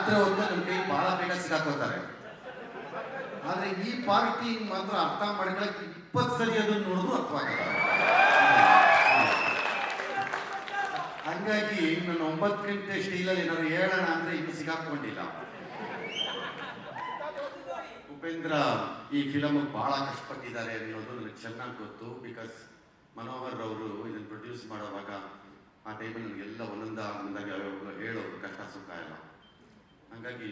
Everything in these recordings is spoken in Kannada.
ರಾತ್ರಿ ಹೊತ್ತು ನಮ್ಮ ಕೈ ಬಹಳ ಬೇಗ ಸಿಗಾಕೋತಾರೆ. ಆದ್ರೆ ಈ ಪಾರ್ಟಿ ಮಾತ್ರ ಅರ್ಥ ಮಾಡ್ಕೊಳಕ್ಕೆ 20 ಸರಿ ಅದನ್ನ ನೋಡಿದ್ರು ಅರ್ಥವಾಗಲ್ಲ. ಹಂಗಾಗಿ ನಾನು 9 ಗಂಟೆ ಸ್ಟೀಲಲ್ಲಿ ಏನಾದ್ರು ಹೇಳೋಣ ಅಂದ್ರೆ ಇನ್ನು ಸಿಗಾಕೊಂಡಿಲ್ಲ. ಉಪೇಂದ್ರ ಈ ಫಿಲಮ್ ಬಹಳ ಕಷ್ಟಪಟ್ಟಿದ್ದಾರೆ ಅನ್ನೋದು ನನಗೆ ಚೆನ್ನಾಗಿ ಗೊತ್ತು. ಬಿಕಾಸ್ ಮನೋಹರ್ ಅವರು ಇದನ್ನು ಪ್ರೊಡ್ಯೂಸ್ ಮಾಡುವಾಗ ಆ ಟೈಮಲ್ಲಿ ನನಗೆಲ್ಲ ಒಂದೊಂದಾಗಿ ಹೇಳೋರು ಕಷ್ಟ ಸುಖ ಎಲ್ಲ. ಹಾಗಾಗಿ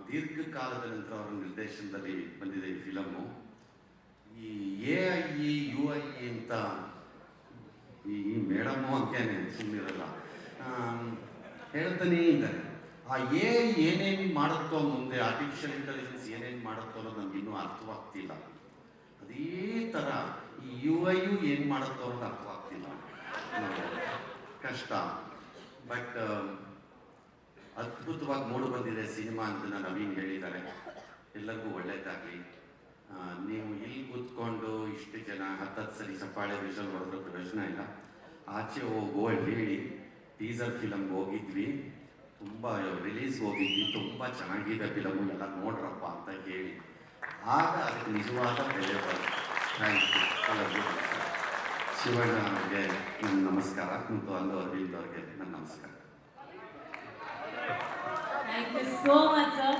ದೀರ್ಘಕಾಲದ ನಂತರ ಅವರ ನಿರ್ದೇಶನದಲ್ಲಿ ಬಂದಿದೆ ಈ ಫಿಲಮ್ಮು. ಈ AI UI ಅಂತ ಈ ಮೇಡಮ್ಮು ಅಂತೇನೆ ಸುಮ್ಮನಿರಲ್ಲ ಹೇಳ್ತಾನೇ ಇದ್ದಾರೆ. ಆ AI ಏನೇನು ಮಾಡುತ್ತೋ ಮುಂದೆ, ಆರ್ಟಿಫಿಷಿಯಲ್ ಇಂಟೆಲಿಜೆನ್ಸ್ ಏನೇನು ಮಾಡುತ್ತೋ ಅನ್ನೋದು ನಮ್ಗೆ ಇನ್ನೂ ಅರ್ಥವಾಗ್ತಿಲ್ಲ. ಅದೇ ಥರ ಈ UI ಏನು ಮಾಡುತ್ತೋ ಅನ್ನೋದು ಅರ್ಥವಾಗ್ತಿಲ್ಲ. ಕಷ್ಟ. ಬಟ್ ಅದ್ಭುತವಾಗಿ ಮೂಡು ಬಂದಿದೆ ಸಿನಿಮಾ ಅಂತ ನವೀನ್ ಹೇಳಿದ್ದಾರೆ. ಎಲ್ಲರಿಗೂ ಒಳ್ಳೇದಾಗಲಿ. ನೀವು ಇಲ್ಲಿ ಕೂತ್ಕೊಂಡು ಇಷ್ಟು ಜನ 10 ಸರಿ ಚಪ್ಪಾಳೆ ವಿಷಲ್ ಹೊಡೆದ್ರೂ ಪ್ರಯೋಜನ ಇಲ್ಲ. ಆಚೆ ಹೋಗೋ ಹೇಳಿ. ಟೀಸರ್ ಫಿಲಮ್ಗೆ ಹೋಗಿದ್ವಿ, ತುಂಬ ರಿಲೀಸ್ ಹೋಗಿದ್ವಿ, ತುಂಬ ಚೆನ್ನಾಗಿದೆ ಫಿಲಮು, ಎಲ್ಲ ನೋಡ್ರಪ್ಪ ಅಂತ ಹೇಳಿ. ಆಗ ಅದಕ್ಕೆ ನಿಜವಾದ ಬೆಲೆ ಬರುತ್ತೆ. ಥ್ಯಾಂಕ್ ಯು ಎಲ್ಲರಿಗೂ. ಶಿವಣ್ಣ ಅವ್ರಿಗೆ ನನ್ನ ನಮಸ್ಕಾರ ಮತ್ತು ಅಲ್ಲು ಅರವಿಂದ್ ಅವ್ರಿಗೆ ನನ್ನ ನಮಸ್ಕಾರ. Thank you so much, sir.